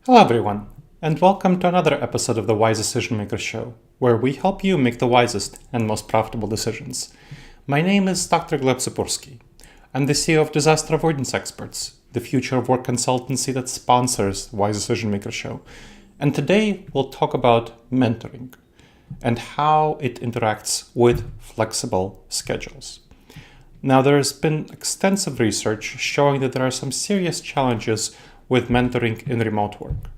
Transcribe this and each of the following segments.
Hello, everyone, and welcome to another episode of the Wise Decision Maker Show, where we help you make the wisest and most profitable decisions. My name is Dr. Gleb Tsipursky. I'm the CEO of Disaster Avoidance Experts, the future of work consultancy that sponsors the Wise Decision Maker Show. And today we'll talk about mentoring and how it interacts with flexible schedules. Now, there has been extensive research showing that there are some serious challenges with mentoring in remote work.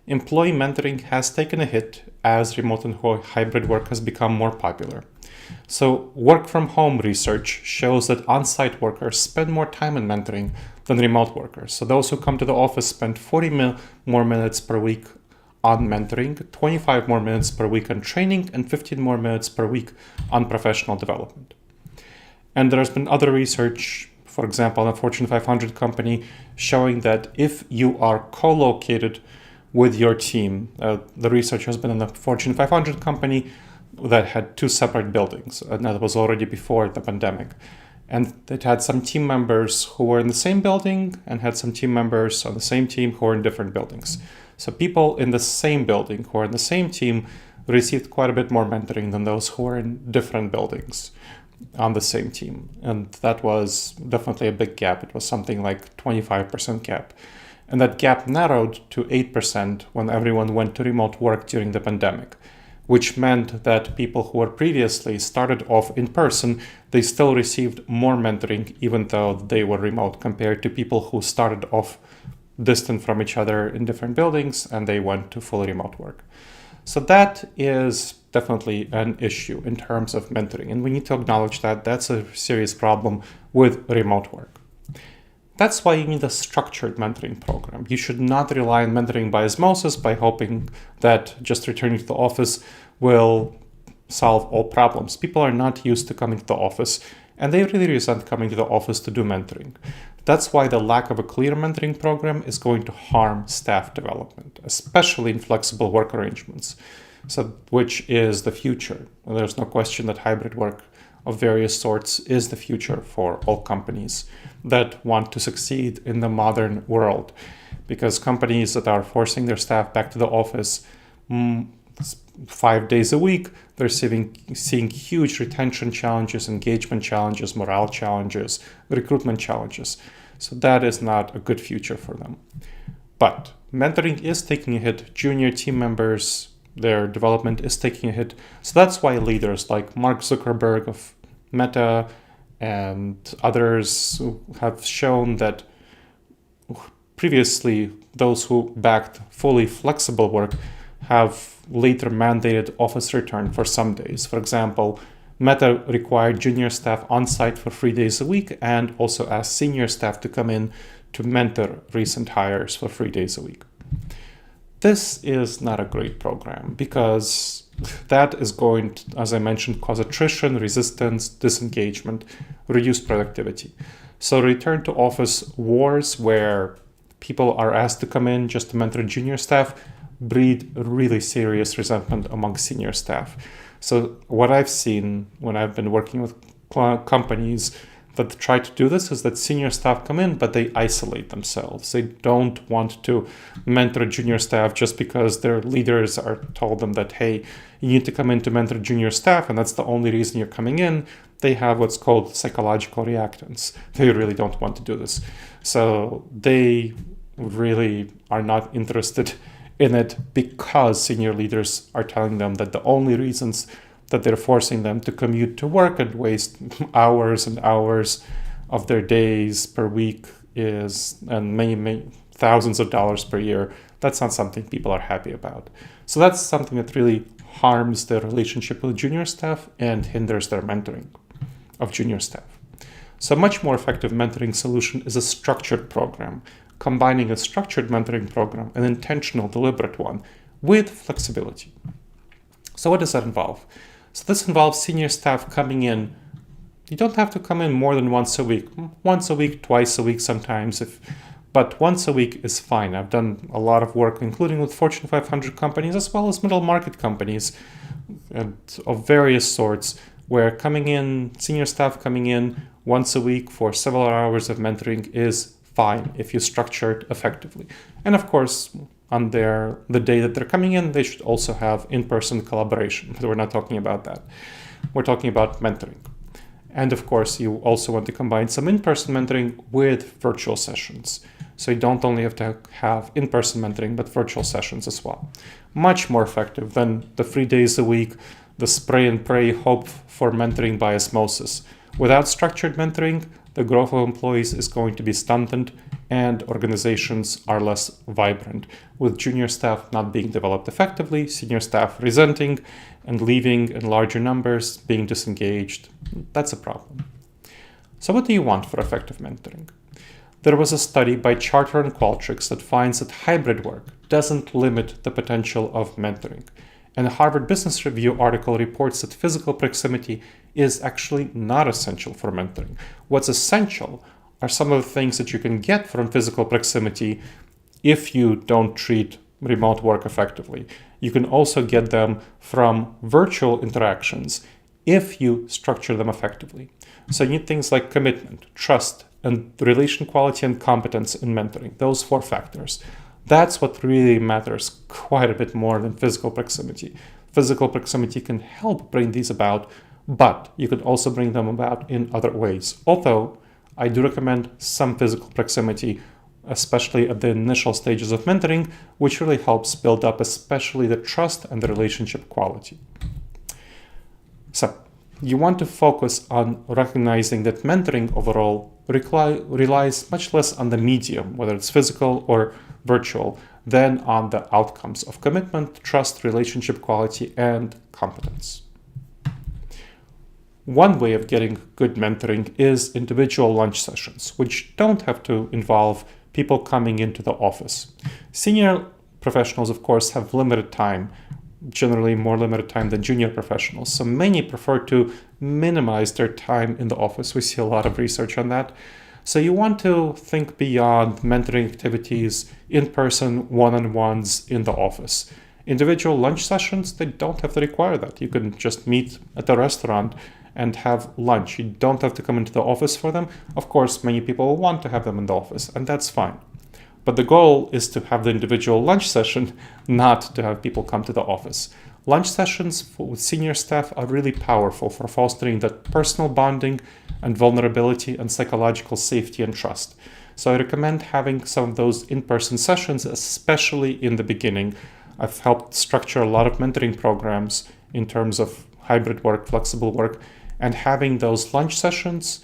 Employee mentoring has taken a hit as remote and hybrid work has become more popular. So, work from home research shows that on-site workers spend more time in mentoring than remote workers. So, those who come to the office spend 40 more minutes per week on mentoring, 25 more minutes per week on training, and 15 more minutes per week on professional development. And there has been other research, for example, a Fortune 500 company showing that if you are co-located with your team, the research has been in a Fortune 500 company that had two separate buildings, and that was already before the pandemic. And it had some team members who were in the same building and had some team members on the same team who were in different buildings. So people in the same building who are in the same team received quite a bit more mentoring than those who were in different buildings on the same team. And that was definitely a big gap. It was something like 25% gap. And that gap narrowed to 8% when everyone went to remote work during the pandemic, which meant that people who were previously started off in person, they still received more mentoring even though they were remote compared to people who started off distant from each other in different buildings and they went to fully remote work. So that is definitely an issue in terms of mentoring. And we need to acknowledge that that's a serious problem with remote work. That's why you need a structured mentoring program. You should not rely on mentoring by osmosis by hoping that just returning to the office will solve all problems. People are not used to coming to the office and they really resent coming to the office to do mentoring. That's why the lack of a clear mentoring program is going to harm staff development, especially in flexible work arrangements, which is the future. And there's no question that hybrid work of various sorts is the future for all companies that want to succeed in the modern world, because companies that are forcing their staff back to the office 5 days a week, they're seeing huge retention challenges, engagement challenges, morale challenges, recruitment challenges. So that is not a good future for them. But mentoring is taking a hit. Junior team members, their development is taking a hit. So that's why leaders like Mark Zuckerberg of Meta and others have shown that previously those who backed fully flexible work have later mandated office return for some days. For example, Meta required junior staff on site for 3 days a week and also asked senior staff to come in to mentor recent hires for 3 days a week. This is not a great program because that is going to, as I mentioned, cause attrition, resistance, disengagement, reduce productivity. So return to office wars where people are asked to come in just to mentor junior staff breed really serious resentment among senior staff. So what I've seen when I've been working with companies that try to do this is that senior staff come in, but they isolate themselves. They don't want to mentor junior staff just because their leaders are told them that, hey, you need to come in to mentor junior staff, and that's the only reason you're coming in. They have what's called psychological reactance. They really don't want to do this. So they really are not interested in it because senior leaders are telling them that the only reasons that they're forcing them to commute to work and waste hours and hours of their days per week and many thousands of dollars per year. That's not something people are happy about. So that's something that really harms their relationship with junior staff and hinders their mentoring of junior staff. So a much more effective mentoring solution is a structured program, combining a structured mentoring program, an intentional, deliberate one, with flexibility. So what does that involve? So this involves senior staff coming in. You don't have to come in more than once a week. Once a week, twice a week sometimes, but once a week is fine. I've done a lot of work, including with Fortune 500 companies, as well as middle market companies of various sorts, where senior staff coming in once a week for several hours of mentoring is fine if you structure it effectively. And of course, on the day that they're coming in, they should also have in-person collaboration. But we're not talking about that. We're talking about mentoring. And of course, you also want to combine some in-person mentoring with virtual sessions. So you don't only have to have in-person mentoring, but virtual sessions as well. Much more effective than the 3 days a week, the spray and pray hope for mentoring by osmosis. Without structured mentoring, the growth of employees is going to be stunted and organizations are less vibrant, with junior staff not being developed effectively, senior staff resenting and leaving in larger numbers, being disengaged. That's a problem. So what do you want for effective mentoring? There was a study by Charter and Qualtrics that finds that hybrid work doesn't limit the potential of mentoring. And a Harvard Business Review article reports that physical proximity is actually not essential for mentoring. What's essential are some of the things that you can get from physical proximity if you don't treat remote work effectively. You can also get them from virtual interactions if you structure them effectively. So you need things like commitment, trust, and relation quality and competence in mentoring, those 4 factors. That's what really matters quite a bit more than physical proximity. Physical proximity can help bring these about, but you could also bring them about in other ways. Although I do recommend some physical proximity, especially at the initial stages of mentoring, which really helps build up especially the trust and the relationship quality. So you want to focus on recognizing that mentoring overall relies much less on the medium, whether it's physical or virtual, than on the outcomes of commitment, trust, relationship quality, and competence. One way of getting good mentoring is individual lunch sessions, which don't have to involve people coming into the office. Senior professionals, of course, have limited time, generally more limited time than junior professionals. So many prefer to minimize their time in the office. We see a lot of research on that. So you want to think beyond mentoring activities, in-person one-on-ones in the office. Individual lunch sessions, they don't have to require that. You can just meet at a restaurant and have lunch. You don't have to come into the office for them. Of course, many people want to have them in the office, and that's fine. But the goal is to have the individual lunch session, not to have people come to the office. Lunch sessions with senior staff are really powerful for fostering that personal bonding and vulnerability and psychological safety and trust. So I recommend having some of those in-person sessions, especially in the beginning. I've helped structure a lot of mentoring programs in terms of hybrid work, flexible work, and having those lunch sessions,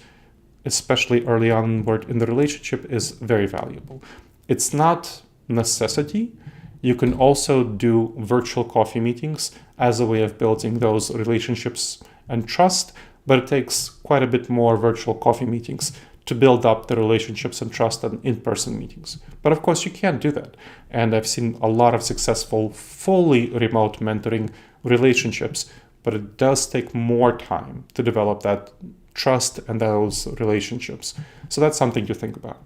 especially early onward in the relationship, is very valuable. It's not necessity. You can also do virtual coffee meetings as a way of building those relationships and trust, but it takes quite a bit more virtual coffee meetings to build up the relationships and trust than in-person meetings. But of course, you can't do that. And I've seen a lot of successful, fully remote mentoring relationships, but it does take more time to develop that trust and those relationships. So that's something to think about.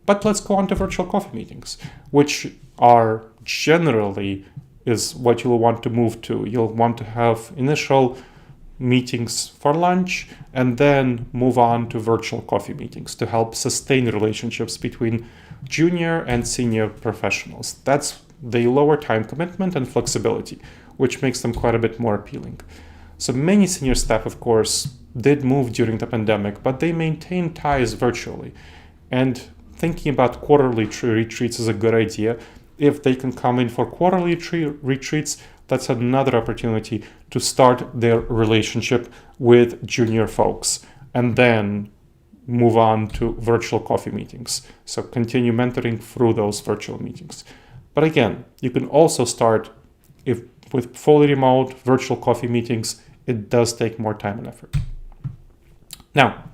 But let's go on to virtual coffee meetings, which are generally is what you'll want to move to. You'll want to have initial meetings for lunch and then move on to virtual coffee meetings to help sustain relationships between junior and senior professionals. They lower time commitment and flexibility, which makes them quite a bit more appealing. So many senior staff, of course, did move during the pandemic, but they maintain ties virtually. And thinking about quarterly retreats is a good idea. If they can come in for quarterly retreats, that's another opportunity to start their relationship with junior folks and then move on to virtual coffee meetings. So continue mentoring through those virtual meetings. But again, you can also start with fully remote virtual coffee meetings. It does take more time and effort. Now,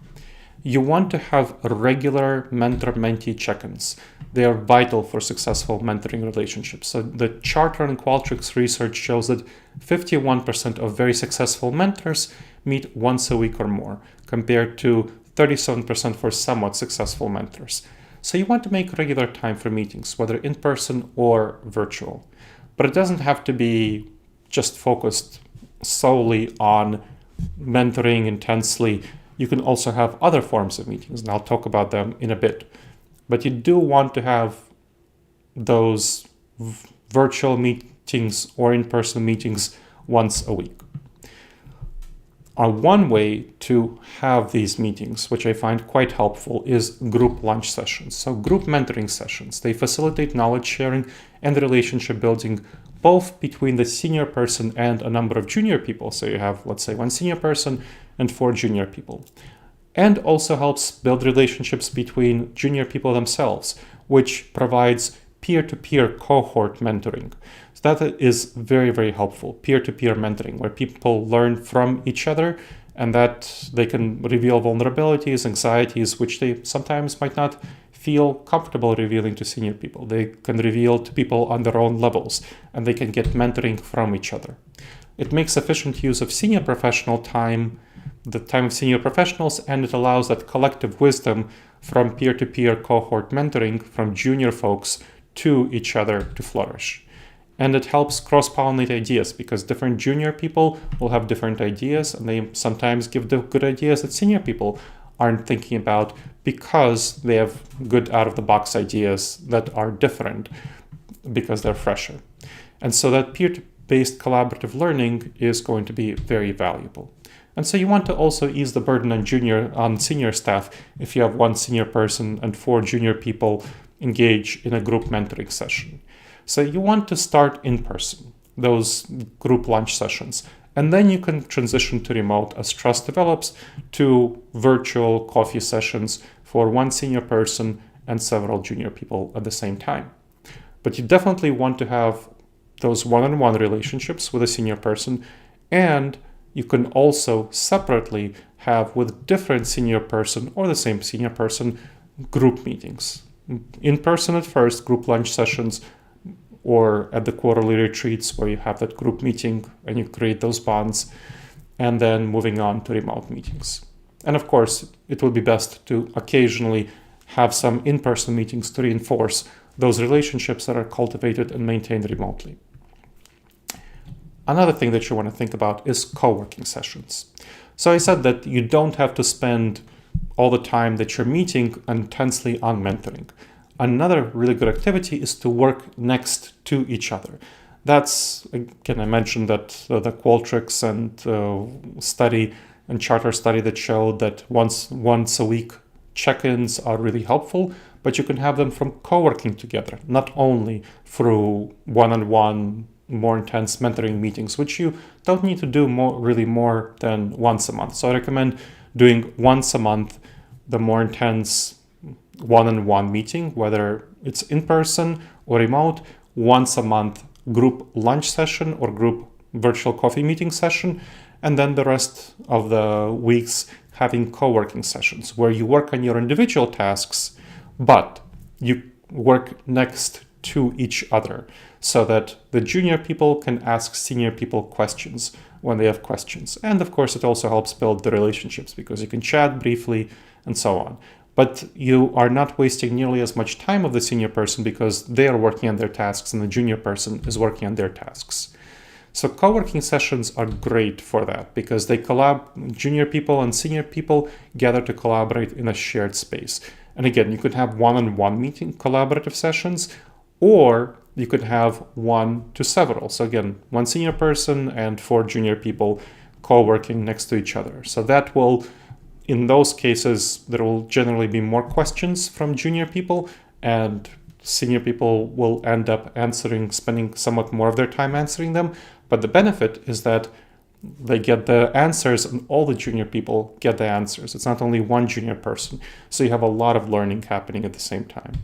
you want to have regular mentor-mentee check-ins. They are vital for successful mentoring relationships. So the Charter and Qualtrics research shows that 51% of very successful mentors meet once a week or more, compared to 37% for somewhat successful mentors. So you want to make regular time for meetings, whether in person or virtual. But it doesn't have to be just focused solely on mentoring intensely. You can also have other forms of meetings, and I'll talk about them in a bit. But you do want to have those virtual meetings or in-person meetings once a week. One way to have these meetings, which I find quite helpful, is group lunch sessions. So group mentoring sessions. They facilitate knowledge sharing and relationship building both between the senior person and a number of junior people. So you have, let's say, one senior person and 4 junior people. And also helps build relationships between junior people themselves, which provides peer-to-peer cohort mentoring. So that is very, very helpful. Peer-to-peer mentoring, where people learn from each other and that they can reveal vulnerabilities, anxieties, which they sometimes might not feel comfortable revealing to senior people. They can reveal to people on their own levels, and they can get mentoring from each other. It makes efficient use of senior professional time, the time of senior professionals, and it allows that collective wisdom from peer-to-peer cohort mentoring from junior folks to each other to flourish. And it helps cross-pollinate ideas because different junior people will have different ideas, and they sometimes give the good ideas that senior people aren't thinking about because they have good out-of-the-box ideas that are different because they're fresher. And so that peer-based collaborative learning is going to be very valuable. And so you want to also ease the burden on senior staff if you have one senior person and 4 junior people engage in a group mentoring session. So you want to start in person, those group lunch sessions, and then you can transition to remote as trust develops to virtual coffee sessions for one senior person and several junior people at the same time. But you definitely want to have those one-on-one relationships with a senior person, and you can also separately have with different senior person or the same senior person group meetings. In person at first, group lunch sessions, or at the quarterly retreats where you have that group meeting and you create those bonds, and then moving on to remote meetings. And of course, it will be best to occasionally have some in-person meetings to reinforce those relationships that are cultivated and maintained remotely. Another thing that you want to think about is co-working sessions. So I said that you don't have to spend all the time that you're meeting intensely on mentoring. Another really good activity is to work next to each other. That's, again, I mentioned that the Qualtrics and study and charter study that showed that once a week check-ins are really helpful, but you can have them from co-working together, not only through one-on-one, more intense mentoring meetings, which you don't need to do more than once a month. So I recommend doing once a month the more intense one-on-one meeting, whether it's in person or remote, once a month group lunch session or group virtual coffee meeting session, and then the rest of the weeks having co-working sessions where you work on your individual tasks, but you work next to each other so that the junior people can ask senior people questions when they have questions. And of course, it also helps build the relationships because you can chat briefly and so on. But you are not wasting nearly as much time of the senior person because they are working on their tasks and the junior person is working on their tasks. So co-working sessions are great for that because they junior people and senior people gather to collaborate in a shared space. And again, you could have one-on-one meeting collaborative sessions, or you could have one to several. So again, one senior person and 4 junior people co-working next to each other. So that will, in those cases, there will generally be more questions from junior people, and senior people will end up spending somewhat more of their time answering them. But the benefit is that they get the answers and all the junior people get the answers. It's not only one junior person. So you have a lot of learning happening at the same time.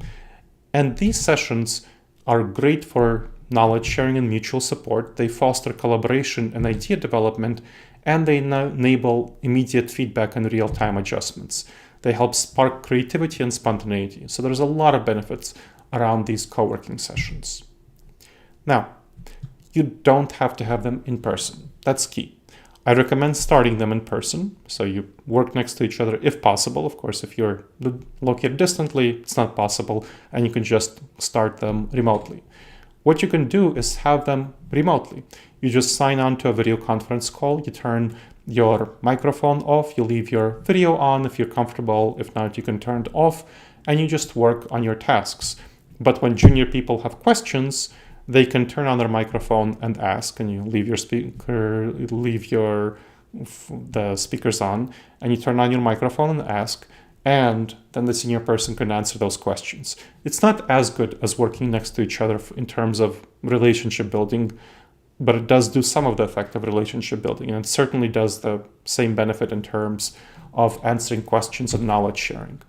And these sessions are great for knowledge sharing and mutual support. They foster collaboration and idea development, and they enable immediate feedback and real-time adjustments. They help spark creativity and spontaneity. So there's a lot of benefits around these co-working sessions. Now, you don't have to have them in person. That's key. I recommend starting them in person. So you work next to each other if possible. Of course, if you're located distantly, it's not possible, and you can just start them remotely. What you can do is have them remotely. You just sign on to a video conference call. You turn your microphone off. You leave your video on if you're comfortable. If not, you can turn it off, and you just work on your tasks. But when junior people have questions, they can turn on their microphone and ask, and you leave your the speakers on, and you turn on your microphone and ask, and then the senior person can answer those questions. It's not as good as working next to each other in terms of relationship building, but it does do some of the effect of relationship building, and it certainly does the same benefit in terms of answering questions and knowledge sharing.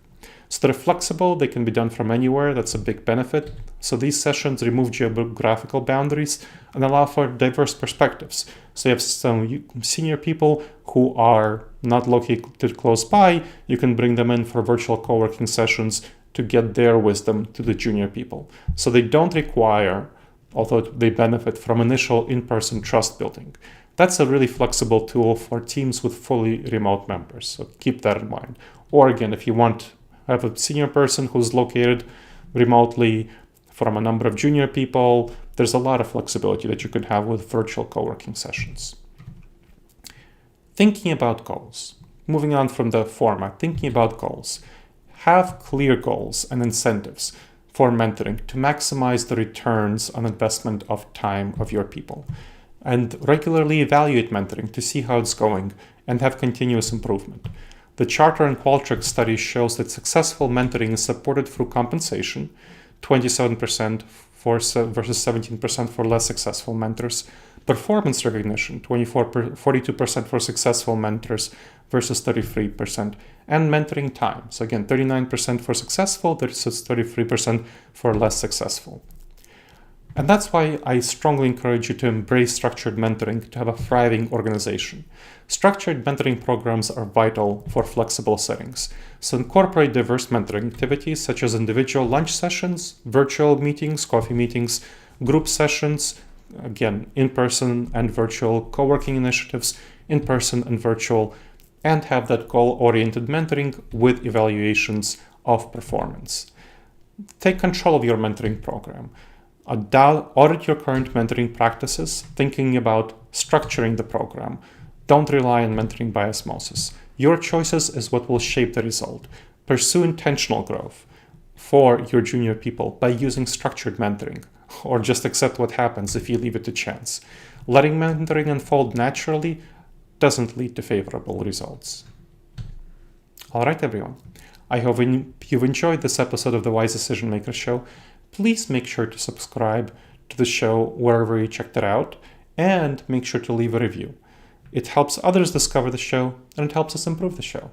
So they're flexible, they can be done from anywhere, that's a big benefit. So these sessions remove geographical boundaries and allow for diverse perspectives. So you have some senior people who are not located close by, you can bring them in for virtual co-working sessions to get their wisdom to the junior people. So they don't require, although they benefit from initial in-person trust building. That's a really flexible tool for teams with fully remote members, so keep that in mind. Or again, if you want have a senior person who's located remotely from a number of junior people, there's a lot of flexibility that you could have with virtual co-working sessions. Thinking about goals. Moving on from the format, thinking about goals. Have clear goals and incentives for mentoring to maximize the returns on investment of time of your people. And regularly evaluate mentoring to see how it's going and have continuous improvement. The Charter and Qualtrics study shows that successful mentoring is supported through compensation, 27% versus 17% for less successful mentors, performance recognition, 42% for successful mentors versus 33%, and mentoring time. So again, 39% for successful versus 33% for less successful. And that's why I strongly encourage you to embrace structured mentoring to have a thriving organization. Structured mentoring programs are vital for flexible settings. So incorporate diverse mentoring activities such as individual lunch sessions, virtual meetings, coffee meetings, group sessions, again, in-person and virtual co-working initiatives, in-person and virtual, and have that goal-oriented mentoring with evaluations of performance. Take control of your mentoring program. Audit your current mentoring practices, thinking about structuring the program. Don't rely on mentoring by osmosis. Your choices is what will shape the result. Pursue intentional growth for your junior people by using structured mentoring, or just accept what happens if you leave it to chance. Letting mentoring unfold naturally doesn't lead to favorable results. All right, everyone. I hope you've enjoyed this episode of the Wise Decision Maker Show. Please make sure to subscribe to the show wherever you checked it out, and make sure to leave a review. It helps others discover the show, and it helps us improve the show.